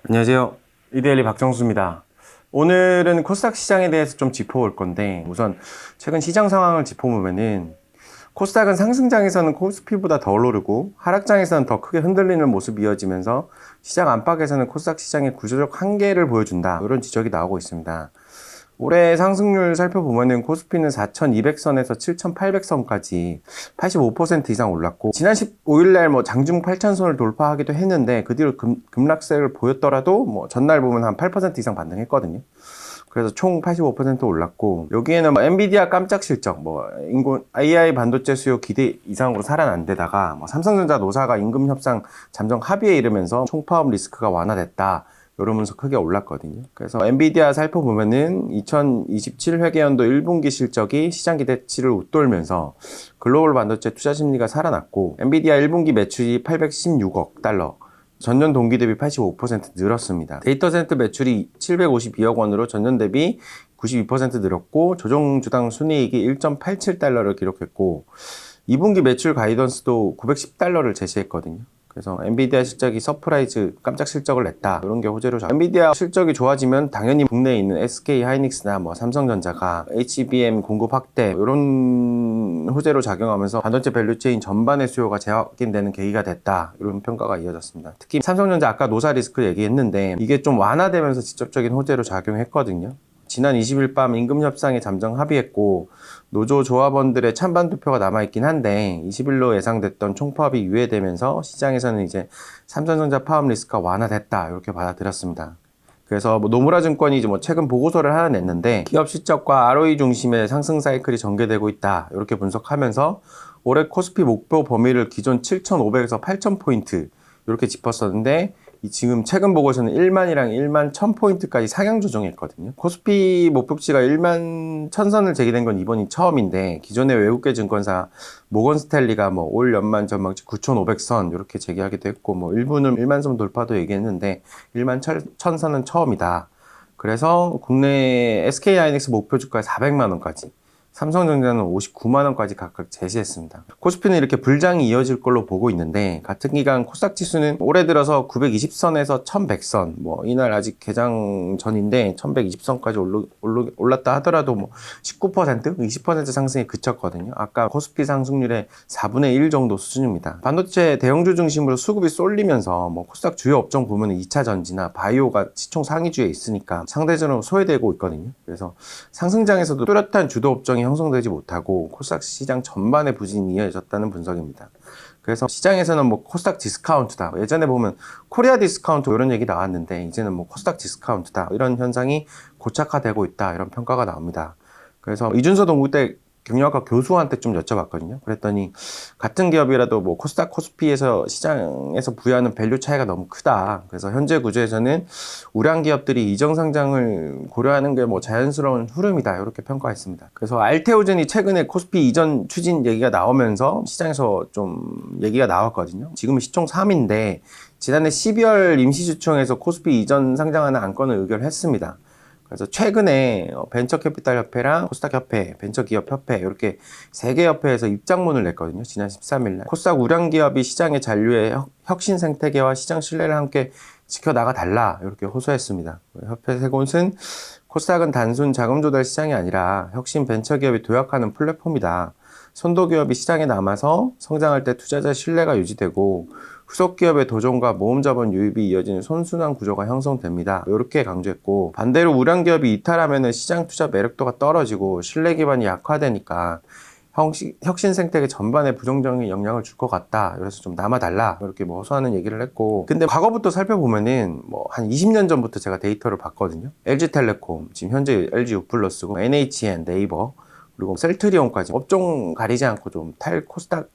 안녕하세요. 이데일리 박정수입니다. 오늘은 코스닥 시장에 대해서 좀 짚어볼 건데, 우선 최근 시장 상황을 짚어보면은 코스닥은 상승장에서는 코스피보다 더 오르고 하락장에서는 더 크게 흔들리는 모습이 이어지면서 시장 안팎에서는 코스닥 시장의 구조적 한계를 보여준다, 이런 지적이 나오고 있습니다. 올해 상승률 살펴보면은 코스피는 4,200선에서 7,800선까지 85% 이상 올랐고, 지난 15일날 장중 8,000선을 돌파하기도 했는데 그 뒤로 급락세를 보였더라도 전날 보면 한 8% 이상 반등했거든요. 그래서 총 85% 올랐고, 여기에는 엔비디아 깜짝 실적, 인구 AI 반도체 수요 기대 이상으로 살아난 데다가 삼성전자 노사가 임금 협상 잠정 합의에 이르면서 총파업 리스크가 완화됐다, 이러면서 크게 올랐거든요. 그래서 엔비디아 살펴보면은 2027 회계연도 1분기 실적이 시장 기대치를 웃돌면서 글로벌 반도체 투자 심리가 살아났고, 엔비디아 1분기 매출이 816억 달러, 전년 동기 대비 85% 늘었습니다. 데이터 센터 매출이 752억 원으로 전년 대비 92% 늘었고, 조정주당 순이익이 1.87달러를 기록했고, 2분기 매출 가이던스도 910달러를 제시했거든요. 그래서 엔비디아 실적이 서프라이즈 깜짝 실적을 냈다, 이런 게 호재로 엔비디아 실적이 좋아지면 당연히 국내에 있는 SK 하이닉스나 삼성전자가 HBM 공급 확대, 이런 호재로 작용하면서 반도체 밸류체인 전반의 수요가 재확인되는 계기가 됐다, 이런 평가가 이어졌습니다. 특히 삼성전자 아까 노사 리스크 얘기했는데 이게 좀 완화되면서 직접적인 호재로 작용했거든요. 지난 20일 밤 임금 협상에 잠정 합의했고, 노조 조합원들의 찬반 투표가 남아있긴 한데 20일로 예상됐던 총파업이 유예되면서 시장에서는 이제 삼성전자 파업 리스크가 완화됐다, 이렇게 받아들였습니다. 그래서 노무라 증권이 이제 최근 보고서를 하나 냈는데, 기업 실적과 ROE 중심의 상승 사이클이 전개되고 있다, 이렇게 분석하면서 올해 코스피 목표 범위를 기존 7,500에서 8,000포인트 이렇게 짚었었는데, 지금 최근 보고서는 1만이랑 1만 1000포인트까지 상향 조정했거든요. 코스피 목표치가 1만 1000선을 제기된 건 이번이 처음인데, 기존의 외국계 증권사 모건 스탠리가 올 연만 전망치 9,500선 이렇게 제기하기도 했고, 일부는 1만 선 돌파도 얘기했는데 1만 1000선은 처음이다. 그래서 국내 SK 하이닉스 목표 주가 400만 원까지, 삼성전자는 59만원까지 각각 제시했습니다. 코스피는 이렇게 불장이 이어질 걸로 보고 있는데, 같은 기간 코스닥 지수는 올해 들어서 920선에서 1100선, 이날 아직 개장 전인데 1120선까지 올랐다 하더라도 19%, 20% 상승에 그쳤거든요. 아까 코스피 상승률의 4분의 1 정도 수준입니다. 반도체 대형주 중심으로 수급이 쏠리면서 코스닥 주요 업종 보면 2차 전지나 바이오가 시총 상위주에 있으니까 상대적으로 소외되고 있거든요. 그래서 상승장에서도 뚜렷한 주도 업종이 형성되지 못하고 코스닥 시장 전반의 부진이 이어졌다는 분석입니다. 그래서 시장에서는 코스닥 디스카운트다, 예전에 보면 코리아 디스카운트 이런 얘기 나왔는데 이제는 코스닥 디스카운트다, 이런 현상이 고착화되고 있다, 이런 평가가 나옵니다. 그래서 이준서 동국대 경영학과 교수한테 좀 여쭤봤거든요. 그랬더니 같은 기업이라도 코스닥 코스피에서 시장에서 부여하는 밸류 차이가 너무 크다, 그래서 현재 구조에서는 우량 기업들이 이정 상장을 고려하는 게 자연스러운 흐름이다, 이렇게 평가했습니다. 그래서 알테오젠이 최근에 코스피 이전 추진 얘기가 나오면서 시장에서 좀 얘기가 나왔거든요. 지금 시총 3인데 지난해 12월 임시주총에서 코스피 이전 상장하는 안건을 의결했습니다. 그래서 최근에 벤처캐피탈 협회랑 코스닥 협회, 벤처기업 협회, 이렇게 3개 협회에서 입장문을 냈거든요. 지난 13일날. 코스닥 우량 기업이 시장의 잔류의 혁신 생태계와 시장 신뢰를 함께 지켜나가 달라, 이렇게 호소했습니다. 협회 세 곳은 코스닥은 단순 자금 조달 시장이 아니라 혁신 벤처기업이 도약하는 플랫폼이다. 선도기업이 시장에 남아서 성장할 때 투자자 신뢰가 유지되고 후속 기업의 도전과 모험 자본 유입이 이어지는 선순환 구조가 형성됩니다, 이렇게 강조했고, 반대로 우량 기업이 이탈하면 시장 투자 매력도가 떨어지고 신뢰 기반이 약화되니까 혁신 생태계 전반에 부정적인 영향을 줄 것 같다, 그래서 좀 남아달라, 이렇게 호소하는 얘기를 했고, 근데 과거부터 살펴보면은 한 20년 전부터 제가 데이터를 봤거든요. LG텔레콤, 지금 현재 LG U+고 NHN, 네이버, 그리고 셀트리온까지 업종 가리지 않고 좀 코스닥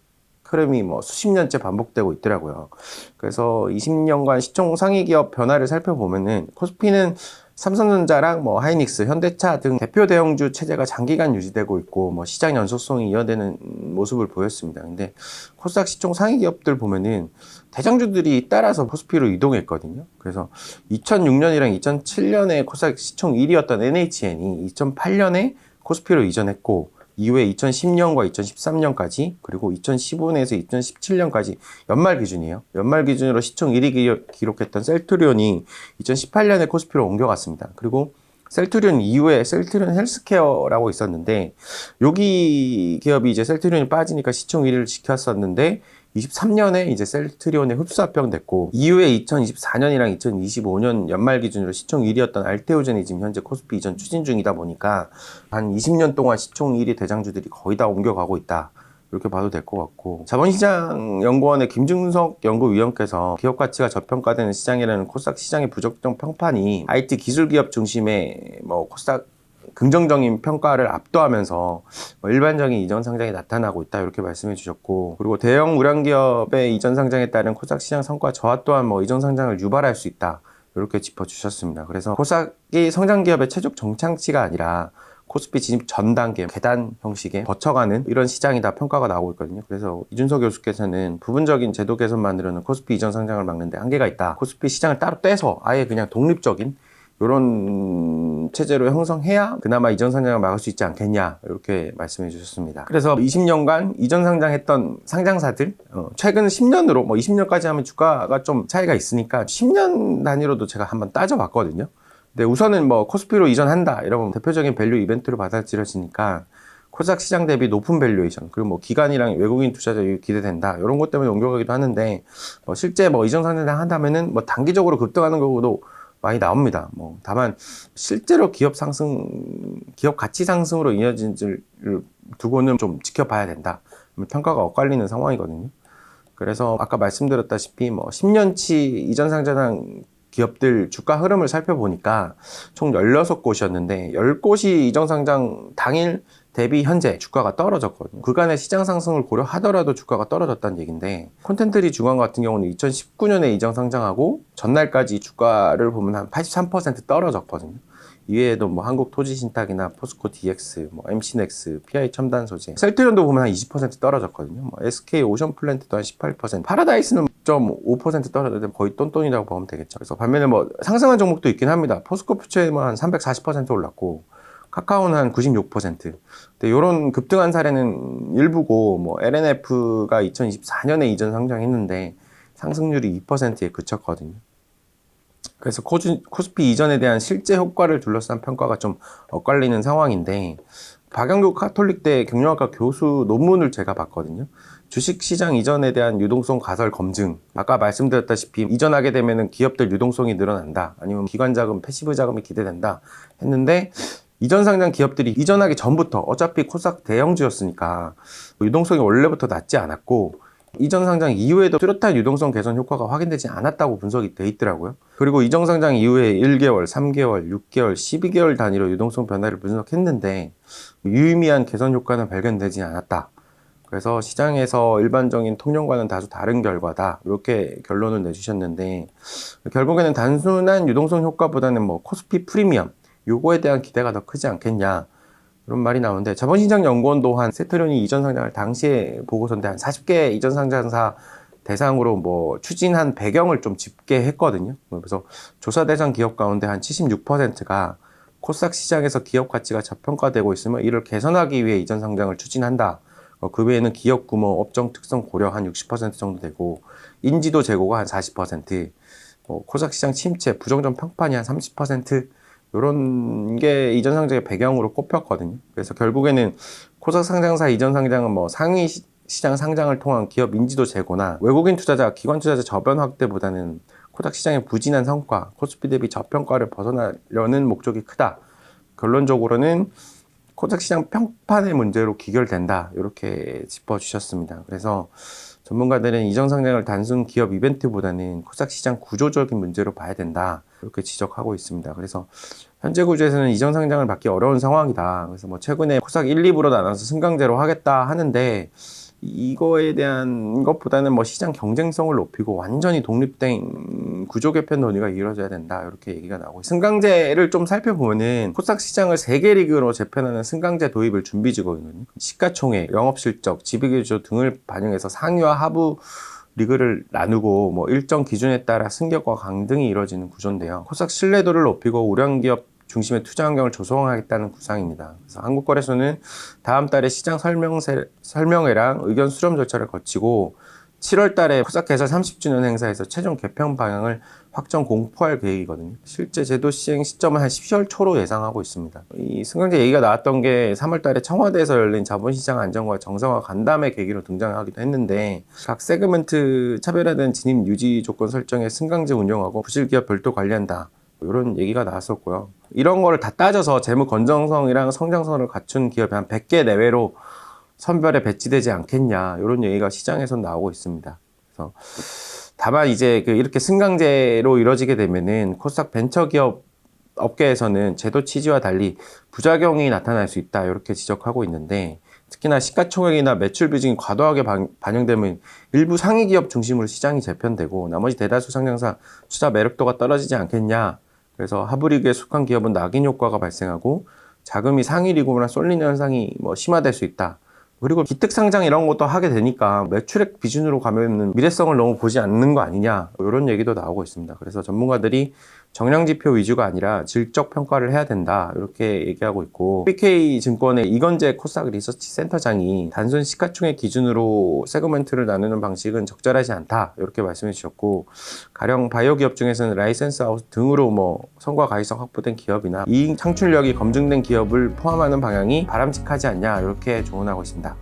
흐름이 수십 년째 반복되고 있더라고요. 그래서 20년간 시총 상위 기업 변화를 살펴보면은 코스피는 삼성전자랑 하이닉스, 현대차 등 대표 대형주 체제가 장기간 유지되고 있고 시장 연속성이 이어되는 모습을 보였습니다. 근데 코스닥 시총 상위 기업들 보면은 대장주들이 따라서 코스피로 이동했거든요. 그래서 2006년이랑 2007년에 코스닥 시총 1위였던 NHN이 2008년에 코스피로 이전했고, 이후에 2010년과 2013년까지 그리고 2015년에서 2017년까지 연말 기준이에요. 연말 기준으로 시총 1위 기록했던 셀트리온이 2018년에 코스피로 옮겨갔습니다. 그리고 셀트리온 이후에 셀트리온 헬스케어라고 있었는데 여기 기업이 이제 셀트리온이 빠지니까 시총 1위를 지켰었는데 23년에 이제 셀트리온에 흡수 합병됐고 이후에 2024년이랑 2025년 연말 기준으로 시총 1위였던 알테오젠이 지금 현재 코스피 이전 추진 중이다 보니까 한 20년 동안 시총 1위 대장주들이 거의 다 옮겨가고 있다. 이렇게 봐도 될 것 같고 자본시장연구원의 김준석 연구위원께서 기업 가치가 저평가되는 시장이라는 코스닥 시장의 부적정 평판이 IT 기술 기업 중심의 코스닥 긍정적인 평가를 압도하면서 일반적인 이전 상장이 나타나고 있다 이렇게 말씀해 주셨고 그리고 대형 우량 기업의 이전 상장에 따른 코스닥 시장 성과 저하 또한 이전 상장을 유발할 수 있다 이렇게 짚어주셨습니다. 그래서 코스닥이 성장 기업의 최적 정착지가 아니라 코스피 진입 전 단계 계단 형식의 거쳐가는 이런 시장이다 평가가 나오고 있거든요. 그래서 이준석 교수께서는 부분적인 제도 개선만으로는 코스피 이전 상장을 막는데 한계가 있다. 코스피 시장을 따로 떼서 아예 그냥 독립적인 이런 체제로 형성해야 그나마 이전 상장을 막을 수 있지 않겠냐 이렇게 말씀해 주셨습니다. 그래서 20년간 이전 상장했던 상장사들 최근 10년으로 20년까지 하면 주가가 좀 차이가 있으니까 10년 단위로도 제가 한번 따져봤거든요. 근데 우선은 코스피로 이전한다 이러면 대표적인 밸류 이벤트로 받아들여지니까 코스닥 시장 대비 높은 밸류에이션 그리고 기관이랑 외국인 투자자율이 기대된다 이런 것 때문에 옮겨가기도 하는데 실제 이전 상장 한다면은 단기적으로 급등하는 경우도 많이 나옵니다. 다만 실제로 기업 가치 상승으로 이어진지를 두고는 좀 지켜봐야 된다. 평가가 엇갈리는 상황이거든요. 그래서 아까 말씀드렸다시피 10년치 이전 상장한 기업들 주가 흐름을 살펴보니까 총 16곳이었는데 10곳이 이전 상장 당일 대비 현재 주가가 떨어졌거든요. 그간의 시장 상승을 고려하더라도 주가가 떨어졌다는 얘기인데 콘텐트리 주간 같은 경우는 2019년에 이전 상장하고 전날까지 주가를 보면 한 83% 떨어졌거든요. 이외에도 한국토지신탁이나 포스코 DX, MC넥스, PI 첨단소재, 셀트리온도 보면 한 20% 떨어졌거든요. SK 오션플랜트도 한 18%, 파라다이스는 0.5% 떨어졌는데 거의 똔똔이라고 보면 되겠죠. 그래서 반면에 상승한 종목도 있긴 합니다. 포스코 퓨처에는 한 340% 올랐고 카카오는 한 96%. 근데 이런 급등한 사례는 일부고 LNF가 2024년에 이전 상장했는데 상승률이 2%에 그쳤거든요. 그래서 코스피 이전에 대한 실제 효과를 둘러싼 평가가 좀 엇갈리는 상황인데 박영규 카톨릭대 경영학과 교수 논문을 제가 봤거든요. 주식시장 이전에 대한 유동성 가설 검증. 아까 말씀드렸다시피 이전하게 되면 기업들 유동성이 늘어난다. 아니면 기관 자금, 패시브 자금이 기대된다 했는데 이전 상장 기업들이 이전하기 전부터 어차피 코스닥 대형주였으니까 유동성이 원래부터 낮지 않았고 이전 상장 이후에도 뚜렷한 유동성 개선 효과가 확인되지 않았다고 분석이 돼 있더라고요. 그리고 이전 상장 이후에 1개월, 3개월, 6개월, 12개월 단위로 유동성 변화를 분석했는데 유의미한 개선 효과는 발견되지 않았다. 그래서 시장에서 일반적인 통념과는 다소 다른 결과다. 이렇게 결론을 내주셨는데 결국에는 단순한 유동성 효과보다는 코스피 프리미엄 요거에 대한 기대가 더 크지 않겠냐. 이런 말이 나오는데 자본시장연구원 또한 셀트리온이 이전 상장을 당시에 보고서인데 한 40개 이전 상장사 대상으로 추진한 배경을 좀 집계했거든요. 그래서 조사 대상 기업 가운데 한 76%가 코스닥 시장에서 기업 가치가 저평가되고 있으면 이를 개선하기 위해 이전 상장을 추진한다. 그 외에는 기업 규모, 업종 특성 고려 한 60% 정도 되고 인지도 제고가 한 40%, 코스닥 시장 침체, 부정적 평판이 한 30%, 이런 게 이전 상장의 배경으로 꼽혔거든요. 그래서 결국에는 코스닥 상장사 이전 상장은 상위 시장 상장을 통한 기업 인지도 제고나 외국인 투자자, 기관 투자자 저변 확대보다는 코스닥 시장의 부진한 성과, 코스피 대비 저평가를 벗어나려는 목적이 크다. 결론적으로는 코스닥 시장 평판의 문제로 귀결된다. 이렇게 짚어주셨습니다. 그래서 전문가들은 이전 상장을 단순 기업 이벤트보다는 코스닥 시장 구조적인 문제로 봐야 된다. 이렇게 지적하고 있습니다. 그래서 현재 구조에서는 이전 상장을 받기 어려운 상황이다. 그래서 최근에 코스닥 1, 2부로 나눠서 승강제로 하겠다 하는데 이거에 대한 것보다는 시장 경쟁성을 높이고 완전히 독립된 구조 개편 논의가 이루어져야 된다. 이렇게 얘기가 나오고 승강제를 좀 살펴보면은 코스닥 시장을 3개 리그로 재편하는 승강제 도입을 준비 중이거든요. 시가총액, 영업실적, 지배구조 등을 반영해서 상위와 하부 리그를 나누고 일정 기준에 따라 승격과 강등이 이루어지는 구조인데요. 코스닥 신뢰도를 높이고 우량기업 중심의 투자 환경을 조성하겠다는 구상입니다. 그래서 한국거래소는 다음 달에 시장 설명회랑 의견 수렴 절차를 거치고 7월 달에 코스닥 개설 30주년 행사에서 최종 개편 방향을 확정 공포할 계획이거든요. 실제 제도 시행 시점은 한 12월 초로 예상하고 있습니다. 이 승강제 얘기가 나왔던 게 3월 달에 청와대에서 열린 자본시장 안정과 정상화 간담회 계기로 등장하기도 했는데, 각 세그먼트 차별화된 진입 유지 조건 설정에 승강제 운영하고 부실기업 별도 관리한다, 이런 얘기가 나왔었고요. 이런 거를 다 따져서 재무 건전성이랑 성장성을 갖춘 기업이 한 100개 내외로 선별에 배치되지 않겠냐, 이런 얘기가 시장에서 나오고 있습니다. 그래서 다만 이제 이렇게 승강제로 이루어지게 되면은 코스닥 벤처기업 업계에서는 제도 취지와 달리 부작용이 나타날 수 있다, 이렇게 지적하고 있는데, 특히나 시가총액이나 매출 비중이 과도하게 반영되면 일부 상위 기업 중심으로 시장이 재편되고 나머지 대다수 상장사 투자 매력도가 떨어지지 않겠냐. 그래서 하브리그에 속한 기업은 낙인 효과가 발생하고 자금이 상위 리그보다 쏠리는 현상이 심화될 수 있다. 그리고 기특상장 이런 것도 하게 되니까 매출액 비준으로 가면은 미래성을 너무 보지 않는 거 아니냐, 이런 얘기도 나오고 있습니다. 그래서 전문가들이 정량지표 위주가 아니라 질적 평가를 해야 된다, 이렇게 얘기하고 있고, BK증권의 이건재 코스닥 리서치 센터장이 단순 시가총액 기준으로 세그먼트를 나누는 방식은 적절하지 않다, 이렇게 말씀해 주셨고, 가령 바이오 기업 중에서는 라이센스 아웃 등으로 성과 가이성 확보된 기업이나 이익 창출력이 검증된 기업을 포함하는 방향이 바람직하지 않냐, 이렇게 조언하고 있습니다.